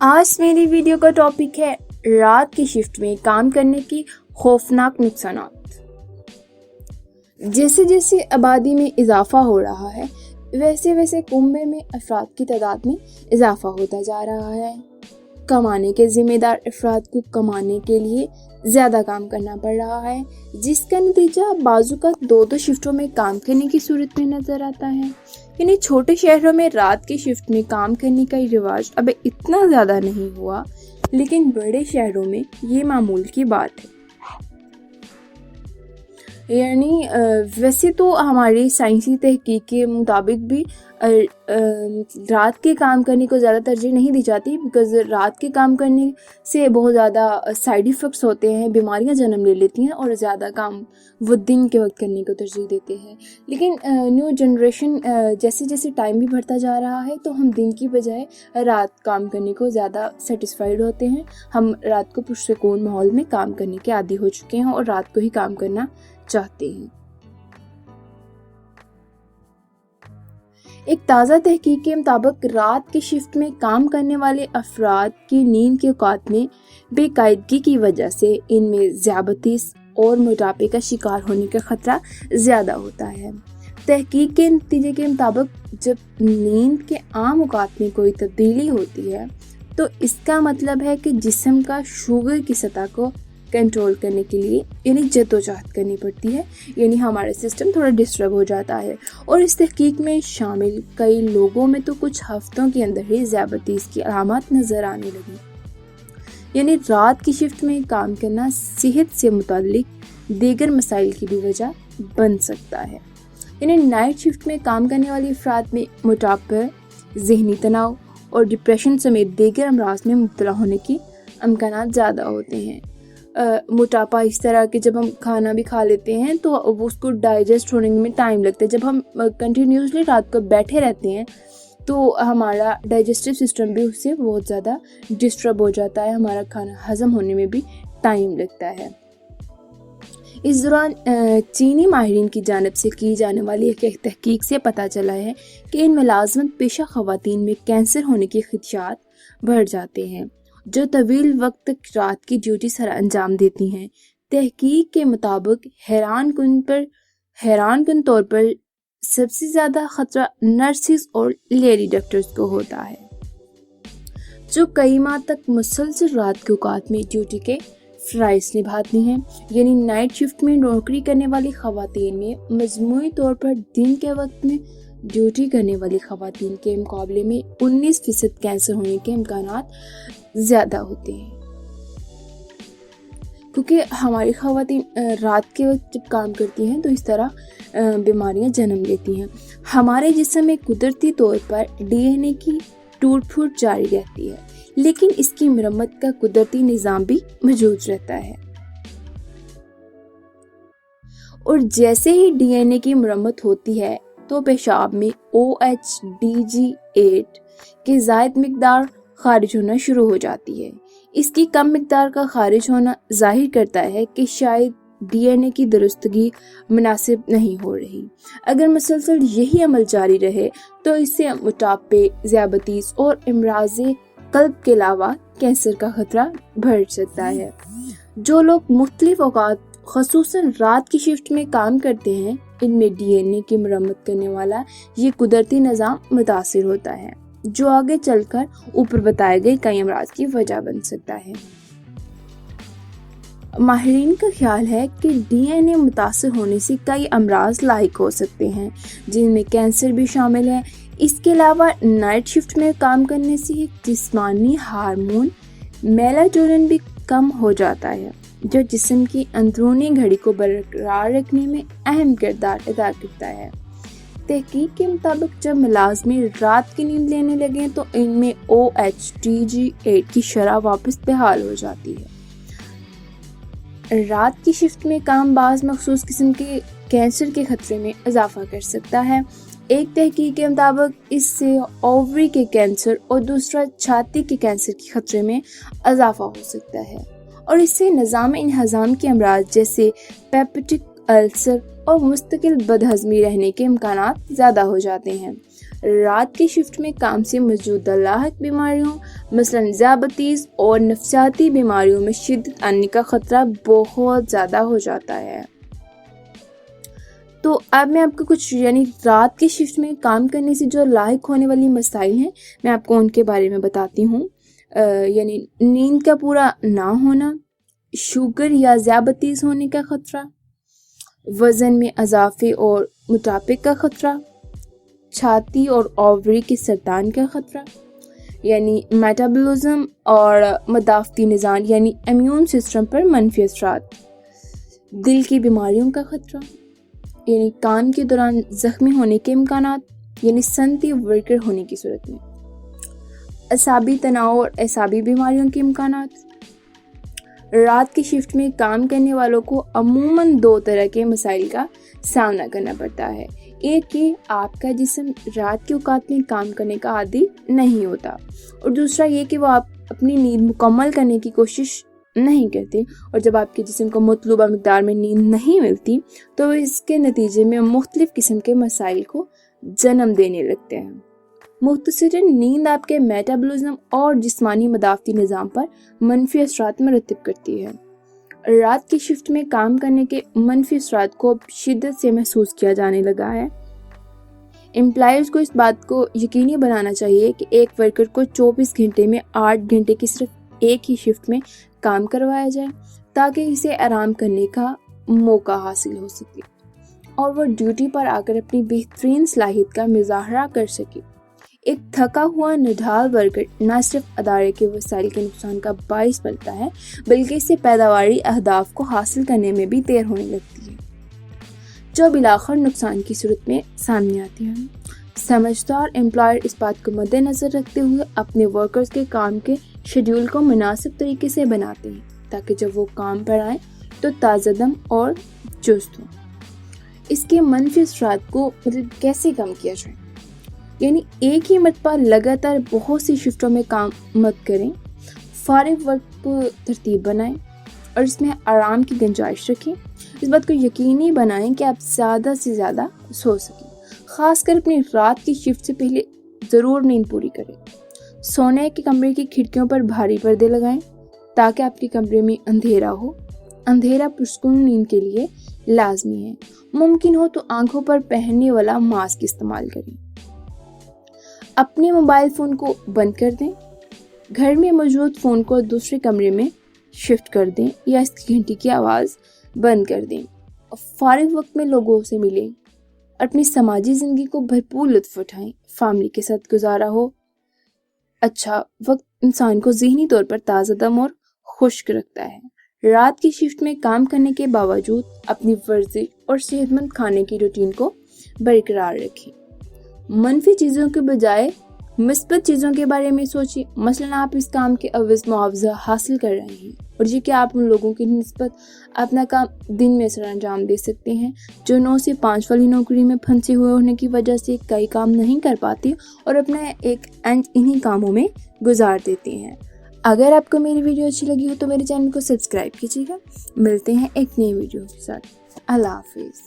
आज मेरी वीडियो का टॉपिक है रात की शिफ्ट में काम करने की खौफनाक नुकसानात। जैसे जैसे आबादी में इजाफा हो रहा है वैसे वैसे कुंबे में अफराद की तादाद में इजाफा होता जा रहा है। कमाने के जिम्मेदार अफराद को कमाने के लिए ज़्यादा काम करना पड़ रहा है, जिसका नतीजा बाजू का दो शिफ्टों में काम करने की सूरत में नज़र आता है। यानी छोटे शहरों में रात की शिफ्ट में काम करने का रिवाज अब इतना ज़्यादा नहीं हुआ, लेकिन बड़े शहरों में ये मामूल की बात है। यानी वैसे तो हमारी साइंसी तहकीक के मुताबिक भी रात के काम करने को ज़्यादा तरजीह नहीं दी जाती, बिकॉज़ रात के काम करने से बहुत ज़्यादा साइड इफ़ेक्ट्स होते हैं, बीमारियां जन्म ले लेती हैं और ज़्यादा काम वो दिन के वक्त करने को तरजीह देते हैं। लेकिन न्यू जनरेशन जैसे जैसे टाइम भी बढ़ता जा रहा है तो हम दिन की बजाय रात काम करने को ज़्यादा सेटिस्फाइड होते हैं। हम रात को पुरसुकून माहौल में काम करने के आदी हो चुके हैं और रात को ही काम करना चाहते हैं। एक ताज़ा तहकीक के मुताबिक रात की शिफ्ट में काम करने वाले अफराद की नींद के औकात में बेकायदगी की वजह से इनमें ज़ियादतीस और मोटापे का शिकार होने का खतरा ज़्यादा होता है। तहकीक के नतीजे के मुताबिक जब नींद के आम औकात में कोई तब्दीली होती है तो इसका मतलब है कि जिस्म का शुगर की सतह को कंट्रोल करने के लिए यानी जद्दोजहद करनी पड़ती है, यानी हमारा सिस्टम थोड़ा डिस्टर्ब हो जाता है। और इस तहकीक में शामिल कई लोगों में तो कुछ हफ्तों के अंदर ही ज़ियादतीस की अलामत नज़र आने लगी। यानी रात की शिफ्ट में काम करना सेहत से मुताल्लिक दीगर मसाइल की भी वजह बन सकता है। यानी नाइट शिफ्ट में काम करने वाली अफराद में मोटापा, ज़हनी तनाव और डिप्रेशन समेत दीगर अमराज में मुब्तला होने की इम्कानात ज़्यादा होते हैं। मोटापा इस तरह के जब हम खाना भी खा लेते हैं तो उसको डाइजेस्ट होने में टाइम लगता है। जब हम कंटिन्यूसली रात को बैठे रहते हैं तो हमारा डाइजेस्टिव सिस्टम भी उससे बहुत ज़्यादा डिस्टर्ब हो जाता है, हमारा खाना हज़म होने में भी टाइम लगता है। इस दौरान चीनी माहिरीन की जानिब से की जाने वाली एक तहकीक से पता चला है कि इन मुलाजमत पेशा ख़वातीन में कैंसर होने के खदशात बढ़ जाते हैं जो तवील वक्त तक रात की ड्यूटी सर अंजाम देती हैं। तहकीक के मुताबिक हैरानकुन तौर पर सबसे ज़्यादा ख़तरा नर्सिस और लेडी डॉक्टर्स को होता है, जो कई माह तक मुसलसल रात के औकात में ड्यूटी के फ़राइज़ निभाती हैं। यानी नाइट शिफ्ट में नौकरी करने वाली ख़वातीन में मजमूई तौर पर दिन के वक्त में ड्यूटी करने वाली ख़वातीन के मुकाबले में 19% कैंसर होने के इम्कानात ज़्यादा होते हैं, क्योंकि हमारी ख़वातीन रात के वक्त जब काम करती हैं तो इस तरह बीमारियां जन्म लेती हैं। हमारे जिस्म में कुदरती तौर पर DNA की टूट फूट जारी रहती है, लेकिन इसकी मरम्मत का कुदरती निज़ाम भी मौजूद रहता है। और जैसे ही DNA की मरम्मत होती है तो पेशाब में OHDG8 की ज़ायद मिकदार खारिज होना शुरू हो जाती है। इसकी कम मिकदार का खारिज होना जाहिर करता है कि शायद DNA की दुरुस्तगी मुनासिब नहीं हो रही। अगर मुसलसल यही अमल जारी रहे तो इससे मोटापे, ज़ियादतीस और इमराज़े कल्ब के अलावा कैंसर का खतरा बढ़ सकता है। जो लोग मुख्तलिफ औकात ख़ुसूसन रात की शिफ्ट में काम करते हैं, इनमें DNA की मरम्मत करने वाला ये कुदरती निज़ाम मुतासिर होता है, जो आगे चलकर ऊपर बताए गए कई अमराज की वजह बन सकता है। माहिरीन का ख्याल है कि DNA मुतासिर होने से कई अमराज लाहिक हो सकते हैं, जिनमें कैंसर भी शामिल है। इसके अलावा नाइट शिफ्ट में काम करने से जिस्मानी हार्मोन मेलाटोनिन भी कम हो जाता है, जो जिस्म की अंदरूनी घड़ी को बरकरार रखने में अहम किरदार अदा करता है। तहकीक के मुताबिक जब मुलाजमी रात की नींद लेने लगे तो इनमें OHDG8 की शरह वापस बहाल हो जाती है। रात की शिफ्ट में काम बाज़ मखसूस किस्म के कैंसर के खतरे में इजाफा कर सकता है। एक तहकीक के मुताबिक इससे ओवरी के कैंसर और दूसरा छाती के कैंसर के खतरे में इजाफा हो सकता है, और इससे निज़ाम इंहज़ाम के अमराज जैसे पेप्टिक अल्सर और मुस्तकिल बदहज़मी रहने के इम्कानात ज़्यादा हो जाते हैं। رات کی شفٹ میں کام سے موجودہ لاحق بیماریوں مثلاً ذیابیطس اور نفسیاتی بیماریوں میں شدت آنے کا خطرہ بہت زیادہ ہو جاتا ہے۔ تو اب میں آپ کو کچھ رات کی شفٹ میں کام کرنے سے جو لاحق ہونے والی مسائل ہیں میں آپ کو ان کے بارے میں بتاتی ہوں۔ نیند کا پورا نہ ہونا، شوگر یا ذیابیطس ہونے کا خطرہ، وزن میں اضافے اور موٹاپے کا خطرہ، چھاتی اور اووری کے سرطان کا خطرہ، میٹابولزم اور مدافعتی نظام امیون سسٹم پر منفی اثرات، دل کی بیماریوں کا خطرہ، کام کے دوران زخمی ہونے کے امکانات سنتی ورکر ہونے کی صورت میں، اعصابی تناؤ اور اعصابی بیماریوں کے امکانات۔ رات کی شفٹ میں کام کرنے والوں کو عموماً 2 طرح کے مسائل کا سامنا کرنا پڑتا ہے۔ ایک کہ آپ کا جسم رات کے اوقات میں کام کرنے کا عادی نہیں ہوتا، اور دوسرا یہ کہ وہ آپ اپنی نیند مکمل کرنے کی کوشش نہیں کرتے، اور جب آپ کے جسم کو مطلوبہ مقدار میں نیند نہیں ملتی تو اس کے نتیجے میں مختلف قسم کے مسائل کو جنم دینے لگتے ہیں۔ مختصراً نیند آپ کے میٹابولزم اور جسمانی مدافعتی نظام پر منفی اثرات مرتب کرتی ہے۔ رات کی شفٹ میں کام کرنے کے منفی اثرات کو شدت سے محسوس کیا جانے لگا ہے۔ امپلائرز کو اس بات کو یقینی بنانا چاہیے کہ ایک ورکر کو 24 گھنٹے میں 8 گھنٹے کی صرف ایک ہی شفٹ میں کام کروایا جائے تاکہ اسے آرام کرنے کا موقع حاصل ہو سکے اور وہ ڈیوٹی پر آ کر اپنی بہترین صلاحیت کا مظاہرہ کر سکے۔ ایک تھکا ہوا نڈھال ورکر نہ صرف ادارے کے وسائل کے نقصان کا باعث بنتا ہے بلکہ اس سے پیداواری اہداف کو حاصل کرنے میں بھی دیر ہونے لگتی ہے، جو بالآخر نقصان کی صورت میں سامنے آتی ہے۔ سمجھدار امپلائر اس بات کو مد نظر رکھتے ہوئے اپنے ورکرز کے کام کے شیڈول کو مناسب طریقے سے بناتے ہیں تاکہ جب وہ کام پر آئیں تو تازہ دم اور چست ہوں۔ اس کے منفی اثرات کو کیسے کم کیا جائے؟ ایک ہی مرتبہ لگاتار بہت سی شفٹوں میں کام مت کریں، فارغ وقت کو ترتیب بنائیں اور اس میں آرام کی گنجائش رکھیں۔ اس بات کو یقینی بنائیں کہ آپ زیادہ سے زیادہ سو سکیں، خاص کر اپنی رات کی شفٹ سے پہلے ضرور نیند پوری کریں۔ سونے کے کمرے کی کھڑکیوں پر بھاری پردے لگائیں تاکہ آپ کے کمرے میں اندھیرا ہو۔ اندھیرا پرسکون نیند کے لیے لازمی ہے۔ ممکن ہو تو آنکھوں پر پہننے والا ماسک استعمال کریں۔ اپنے موبائل فون کو بند کر دیں، گھر میں موجود فون کو دوسرے کمرے میں شفٹ کر دیں یا اس کی گھنٹی کی آواز بند کر دیں۔ فارغ وقت میں لوگوں سے ملیں، اپنی سماجی زندگی کو بھرپور لطف اٹھائیں، فیملی کے ساتھ گزارا ہو اچھا وقت انسان کو ذہنی طور پر تازہ دم اور خشک رکھتا ہے۔ رات کی شفٹ میں کام کرنے کے باوجود اپنی ورزش اور صحت مند کھانے کی روٹین کو برقرار رکھیں۔ منفی چیزوں کے بجائے مثبت چیزوں کے بارے میں سوچیں، مثلاً آپ اس کام کے عوض معاوضہ حاصل کر رہے ہیں اور یہ کہ آپ ان لوگوں کی نسبت اپنا کام دن میں سر انجام دے سکتے ہیں جو 9 سے 5 والی نوکری میں پھنسے ہوئے ہونے کی وجہ سے کئی کام نہیں کر پاتے اور اپنا ایک اینڈ انہی کاموں میں گزار دیتے ہیں۔ اگر آپ کو میری ویڈیو اچھی لگی ہو تو میرے چینل کو سبسکرائب کیجیے گا۔ ملتے ہیں ایک نئی ویڈیو کے ساتھ۔ اللہ حافظ۔